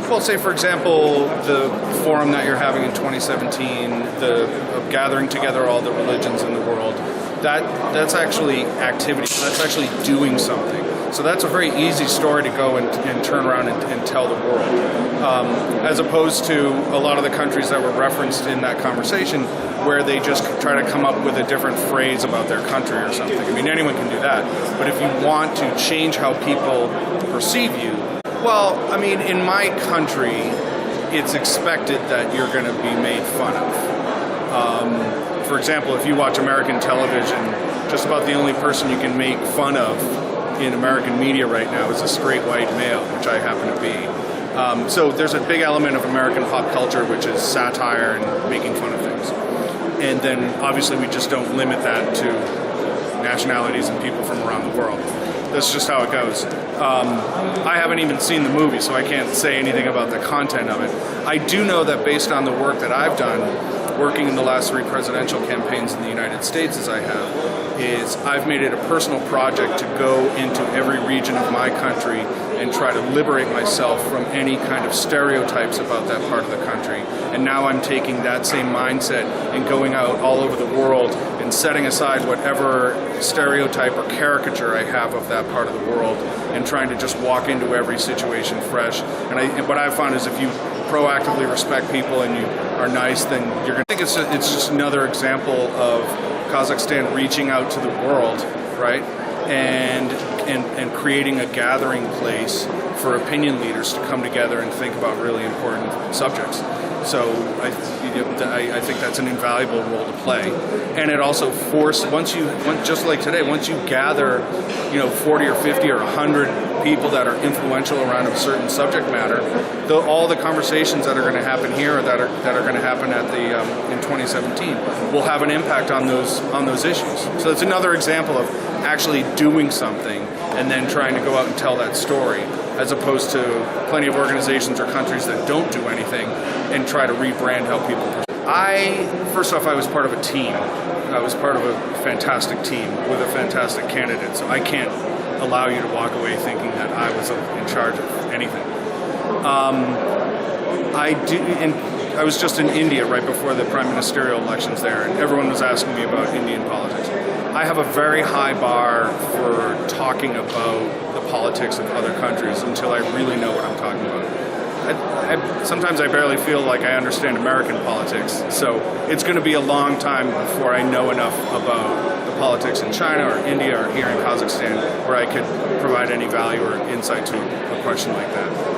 Well, say for example, the forum that you're having in 2017, the gathering together all the religions in the world, that's actually activity. That's actually doing something. So that's a very easy story to go and turn around and tell the world, as opposed to a lot of the countries that were referenced in that conversation where they just try to come up with a different phrase about their country or something. I mean, anyone can do that. But if you want to change how people perceive you, well, I mean, in my country, it's expected that you're going to be made fun of. For example, if you watch American television, just about the only person you can make fun of in American media right now is a straight white male, which I happen to be. So there's a big element of American pop culture, which is satire and making fun of things. And then obviously we just don't limit that to nationalities and people from around the world. That's just how it goes. I haven't even seen the movie, so I can't say anything about the content of it. I do know that based on the work that I've done, working in the last 3 presidential campaigns in the United States as I have, is I've made it a personal project to go into every region of my country and try to liberate myself from any kind of stereotypes about that part of the country. And now I'm taking that same mindset and going out all over the world and setting aside whatever stereotype or caricature I have of that part of the world and trying to just walk into every situation fresh. And what I've found is if you proactively respect people and you are nice, then you're going to think it's just another example of Kazakhstan reaching out to the world, right? And creating a gathering place for opinion leaders to come together and think about really important subjects. So I think that's an invaluable role to play. And it also just like today, once you gather, 40 or 50 or 100 people that are influential around a certain subject matter, all the conversations that are going to happen here or that are going to happen at the in 2017 will have an impact on those issues. So it's another example of actually doing something and then trying to go out and tell that story, as opposed to plenty of organizations or countries that don't do anything and try to rebrand how people perceive. First off, I was part of a team. I was part of a fantastic team with a fantastic candidate, so I can't allow you to walk away thinking that I was in charge of anything. I was just in India right before the prime ministerial elections there, and everyone was asking me about Indian politics. I have a very high bar for talking about the politics of other countries until I really know what I'm talking about. Sometimes I barely feel like I understand American politics, so it's going to be a long time before I know enough about the politics in China or India or here in Kazakhstan where I could provide any value or insight to a question like that.